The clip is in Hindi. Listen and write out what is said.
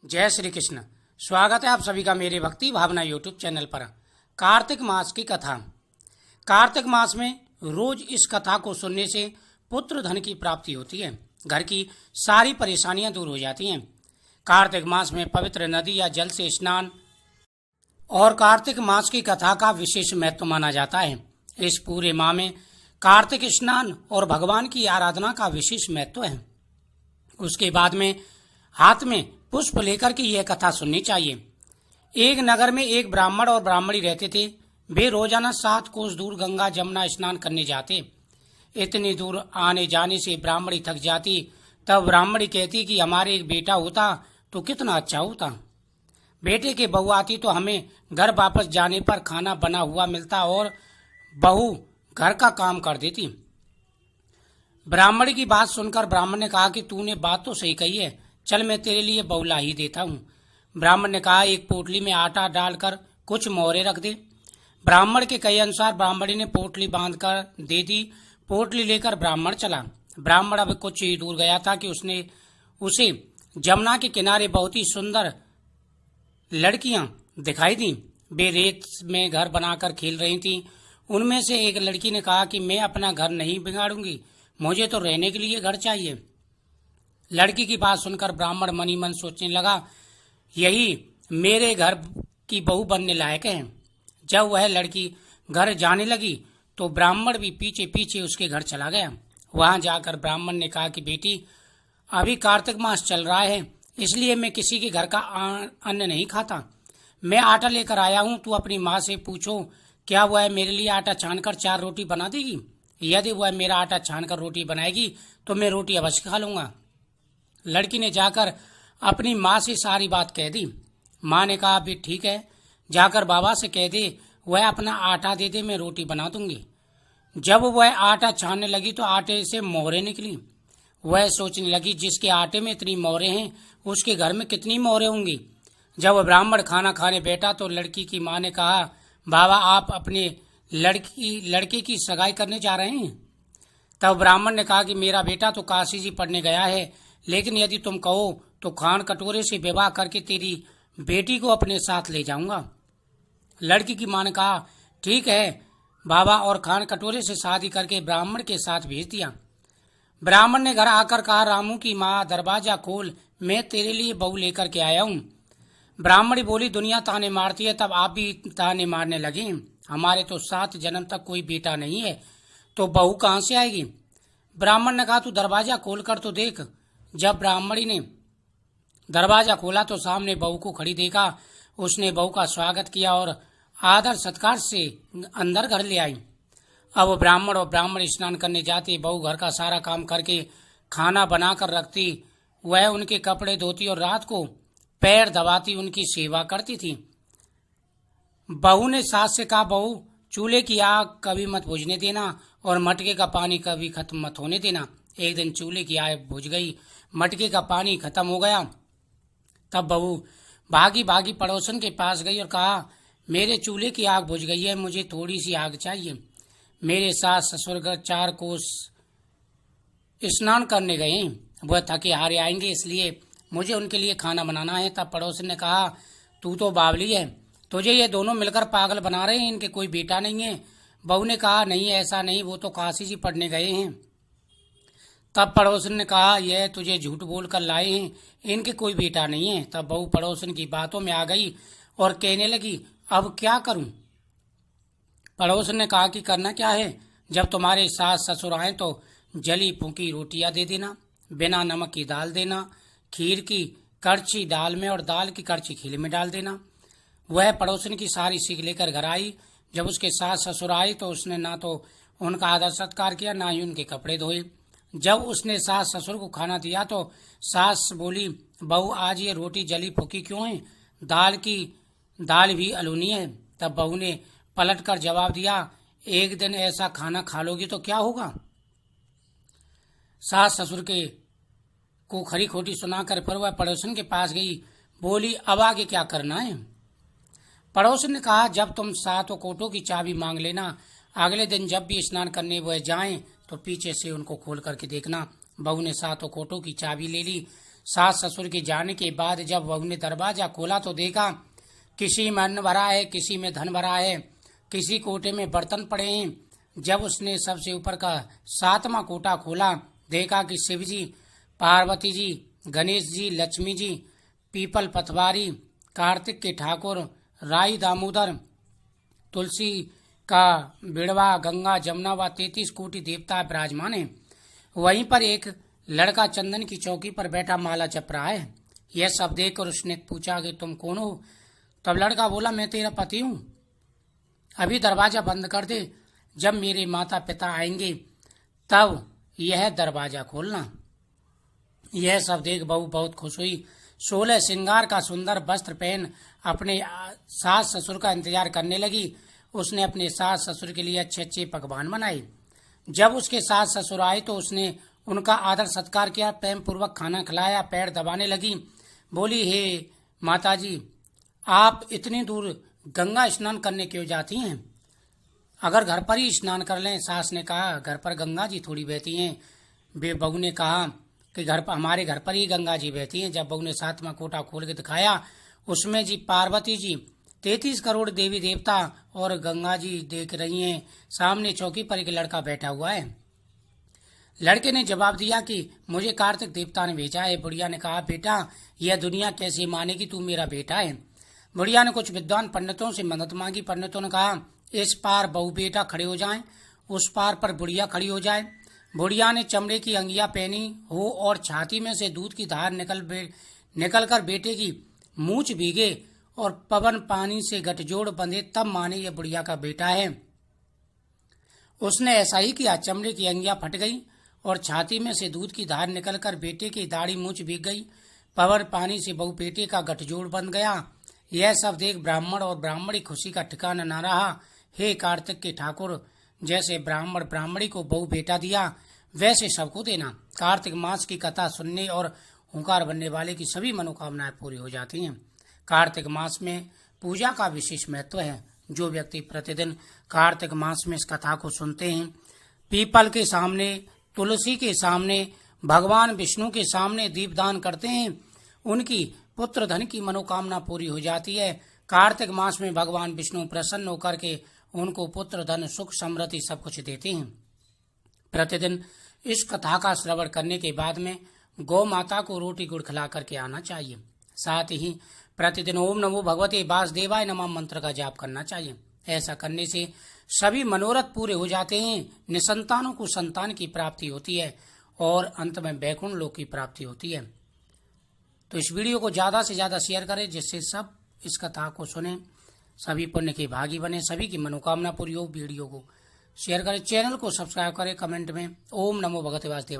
जय श्री कृष्ण। स्वागत है आप सभी का मेरे भक्ति भावना यूट्यूब चैनल पर। कार्तिक मास की कथा। कार्तिक मास में रोज इस कथा को सुनने से पुत्र धन की प्राप्ति होती है, घर की सारी परेशानियां दूर हो जाती हैं। कार्तिक मास में पवित्र नदी या जल से स्नान और कार्तिक मास की कथा का विशेष महत्व माना जाता है। इस पूरे माह में कार्तिक स्नान और भगवान की आराधना का विशेष महत्व है। उसके बाद में हाथ में पुष्प लेकर के यह कथा सुननी चाहिए। एक नगर में एक ब्राह्मण और ब्राह्मणी रहते थे। वे रोजाना 7 कोस दूर गंगा जमुना स्नान करने जाते। इतनी दूर आने जाने से ब्राह्मणी थक जाती। तब ब्राह्मणी कहती कि हमारे एक बेटा होता तो कितना अच्छा होता। बेटे के बहू आती तो हमें घर वापस जाने पर खाना बना हुआ मिलता और बहू घर का काम कर देती। ब्राह्मणी की बात सुनकर ब्राह्मण ने कहा कि तूने बात तो सही कही है, चल मैं तेरे लिए बहू ला ही देता हूँ। ब्राह्मण ने कहा एक पोटली में आटा डालकर कुछ मोहरे रख दे। ब्राह्मण के कहे अनुसार ब्राह्मणी ने पोटली बांधकर दे दी। पोटली लेकर ब्राह्मण चला। ब्राह्मण अब कुछ ही दूर गया था कि उसने उसे जमुना के किनारे बहुत ही सुंदर लड़कियां दिखाई दी। वे रेत में घर बनाकर खेल रही थीं। उनमें से एक लड़की ने कहा कि मैं अपना घर नहीं बिगाड़ूंगी, मुझे तो रहने के लिए घर चाहिए। लड़की की बात सुनकर ब्राह्मण मनी मन सोचने लगा, यही मेरे घर की बहू बनने लायक है। जब वह लड़की घर जाने लगी तो ब्राह्मण भी पीछे पीछे उसके घर चला गया। वहां जाकर ब्राह्मण ने कहा कि बेटी, अभी कार्तिक मास चल रहा है, इसलिए मैं किसी के घर का अन्न नहीं खाता। मैं आटा लेकर आया हूं, तू अपनी माँ से पूछो क्या वह मेरे लिए आटा छानकर 4 रोटी बना देगी। यदि वह मेरा आटा छानकर रोटी बनाएगी तो मैं रोटी अवश्य खा लूंगा। लड़की ने जाकर अपनी माँ से सारी बात कह दी। माँ ने कहा भी ठीक है, जाकर बाबा से कह दे वह अपना आटा दे दे, मैं रोटी बना दूंगी। जब वह आटा छानने लगी तो आटे से मोहरे निकली। वह सोचने लगी जिसके आटे में इतनी मोहरे हैं उसके घर में कितनी मोहरे होंगी। जब ब्राह्मण खाना खाने बैठा तो लड़की की माँ ने कहा, बाबा आप अपने लड़के की सगाई करने जा रहे हैं। तब ब्राह्मण ने कहा कि मेरा बेटा तो काशी जी पढ़ने गया है, लेकिन यदि तुम कहो तो खान कटोरे से विवाह करके तेरी बेटी को अपने साथ ले जाऊंगा। लड़की की मां ने कहा ठीक है बाबा, और खान कटोरे से शादी करके ब्राह्मण के साथ भेज दिया। ब्राह्मण ने घर आकर कहा, रामू की माँ दरवाजा खोल, मैं तेरे लिए बहू लेकर के आया हूँ। ब्राह्मणी बोली, दुनिया ताने मारती है तब आप भी ताने मारने लगे। हमारे तो 7 जन्म तक कोई बेटा नहीं है, तो बहू कहाँ से आएगी। ब्राह्मण ने कहा तू दरवाजा खोल कर तो देख। जब ब्राह्मणी ने दरवाजा खोला तो सामने बहू को खड़ी देखा। उसने बहू का स्वागत किया और आदर सत्कार से अंदर घर ले आई। अब ब्राह्मण और ब्राह्मण स्नान करने जाते। बहू घर का सारा काम करके खाना बनाकर रखती। वह उनके कपड़े धोती और रात को पैर दबाती उनकी सेवा करती थी। बहू ने सास से कहा, बहू चूल्हे की आग कभी मत बुझने देना और मटके का पानी कभी खत्म मत होने देना। एक दिन चूल्हे की आग बुझ गई, मटके का पानी खत्म हो गया। तब बहू भागी भागी पड़ोसन के पास गई और कहा, मेरे चूल्हे की आग बुझ गई है, मुझे थोड़ी सी आग चाहिए। मेरे सास ससुर घर 4 कोस स्नान करने गए, वह थके हारे आएंगे, इसलिए मुझे उनके लिए खाना बनाना है। तब पड़ोसन ने कहा, तू तो बावली है, तुझे ये दोनों मिलकर पागल बना रहे हैं, इनके कोई बेटा नहीं है। बहू ने कहा, नहीं ऐसा नहीं, वो तो काशी जी पढ़ने गए हैं। तब पड़ोसन ने कहा, यह तुझे झूठ बोल कर लाए हैं, इनके कोई बेटा नहीं है। तब बहू पड़ोसन की बातों में आ गई और कहने लगी, अब क्या करूं। पड़ोसन ने कहा कि करना क्या है, जब तुम्हारे सास ससुर आए तो जली फूकी रोटियां दे देना, बिना नमक की दाल देना, खीर की कड़छी दाल में और दाल की कड़छी खीर में डाल देना। वह पड़ोसन की सारी सीख लेकर घर आई। जब उसके सास ससुर आए तो उसने ना तो उनका आदर सत्कार किया, ना ही उनके कपड़े धोए। जब उसने सास ससुर को खाना दिया तो सास बोली, बहू आज ये रोटी जली फूकी क्यों है, दाल भी अलूनी है। तब बहू ने पलट कर जवाब दिया, एक दिन ऐसा खाना खा लोगी तो क्या होगा। सास ससुर को खरी खोटी सुनाकर फिर वह पड़ोसन के पास गई। बोली, अब आगे क्या करना है। पड़ोसन ने कहा, जब तुम 7 कोटों की चाबी मांग लेना, अगले दिन जब भी स्नान करने वह जाएं तो पीछे से उनको खोल करके देखना। बहू ने 7 कोटों की चाबी ले ली। सास ससुर के जाने के बाद जब वहू ने दरवाजा खोला तो देखा किसी में अन्न भरा है, किसी में धन भरा है, किसी कोटे में बर्तन पड़े हैं। जब उसने सबसे ऊपर का 7वां कोटा खोला, देखा कि शिव जी, पार्वती जी, गणेश जी, लक्ष्मी जी, पीपल पतवारी, कार्तिक के ठाकुर, राई दामोदर, तुलसी का बिड़वा, गंगा जमुना व 33 कोटि देवता विराजमान है। वहीं पर एक लड़का चंदन की चौकी पर बैठा माला जप रहा है। यह सब देखकर उसने पूछा कि तुम कौन हो? तब लड़का बोला, मैं तेरा पति हूँ, अभी दरवाजा बंद कर दे, जब मेरे माता पिता आएंगे तब यह दरवाजा खोलना। यह सब देख बहू बहुत खुश हुई। 16 श्रृंगार का सुंदर वस्त्र पहन अपने सास ससुर का इंतजार करने लगी। उसने अपने सास ससुर के लिए अच्छे अच्छे पकवान बनाए। जब उसके सास ससुर आए तो उसने उनका आदर सत्कार किया, प्रेम पूर्वक खाना खिलाया, पैर दबाने लगी। बोली, हे माता जी, आप इतनी दूर गंगा स्नान करने क्यों जाती हैं? अगर घर पर ही स्नान कर लें। सास ने कहा, घर पर गंगा जी थोड़ी बहती हैं। बहू ने कहा कि हमारे घर पर ही गंगा जी बहती हैं। जब बहू ने 7वां कोटा खोल के दिखाया, उसमें जी पार्वती जी, 33 करोड़ देवी देवता और गंगा जी देख रही हैं। सामने चौकी पर एक लड़का बैठा हुआ है। लड़के ने जवाब दिया कि मुझे कार्तिक देवता ने भेजा है। बुढ़िया ने कहा, बेटा यह दुनिया कैसे मानेगी, तू मेरा बेटा है। बुढ़िया ने कुछ विद्वान पंडितों से मदद मांगी। पंडितों ने कहा, इस पार बहू बेटा खड़े हो जाएं, उस पार पर बुढ़िया खड़ी हो जाए। बुढ़िया ने चमड़े की अंगिया पहनी हो और छाती में से दूध की धार निकल कर बेटे की मूंछ भीगे और पवन पानी से गठजोड़ बंधे, तब माने यह बुढ़िया का बेटा है। उसने ऐसा ही किया। चमड़े की अंगिया फट गई और छाती में से दूध की धार निकलकर बेटे की दाढ़ी मूंछ भीग गई। पवन पानी से बहू बेटे का गठजोड़ बन गया। यह सब देख ब्राह्मण और ब्राह्मणी खुशी का ठिकाना न रहा। हे कार्तिक के ठाकुर, जैसे ब्राह्मण ब्राह्मणी को बहू बेटा दिया, वैसे सबको देना। कार्तिक मास की कथा सुनने और हुंकार बनने वाले की सभी मनोकामनाएं पूरी हो जाती हैं। कार्तिक मास में पूजा का विशेष महत्व है। जो व्यक्ति प्रतिदिन कार्तिक मास में इस कथा को सुनते हैं, पीपल के सामने, तुलसी के सामने, भगवान विष्णु के सामने दीपदान करते हैं, उनकी पुत्र धन की मनोकामना पूरी हो जाती है। कार्तिक मास में भगवान विष्णु प्रसन्न होकर के उनको पुत्र धन सुख समृद्धि सब कुछ देते हैं। प्रतिदिन इस कथा का श्रवण करने के बाद में गौ माता को रोटी गुड़ खिला करके आना चाहिए। साथ ही प्रतिदिन ओम नमो भगवते वासुदेवाय नमः मंत्र का जाप करना चाहिए। ऐसा करने से सभी मनोरथ पूरे हो जाते हैं। निसंतानों को संतान की प्राप्ति होती है और अंत में वैकुंठ लोक की प्राप्ति होती है। तो इस वीडियो को ज्यादा से ज्यादा शेयर करें, जिससे सब इस कथा को सुने, सभी पुण्य के भागी बने, सभी की मनोकामना पूरी हो। वीडियो को शेयर करें, चैनल को सब्सक्राइब करें, कमेंट में ओम नमो भगवते वासुदेवाय।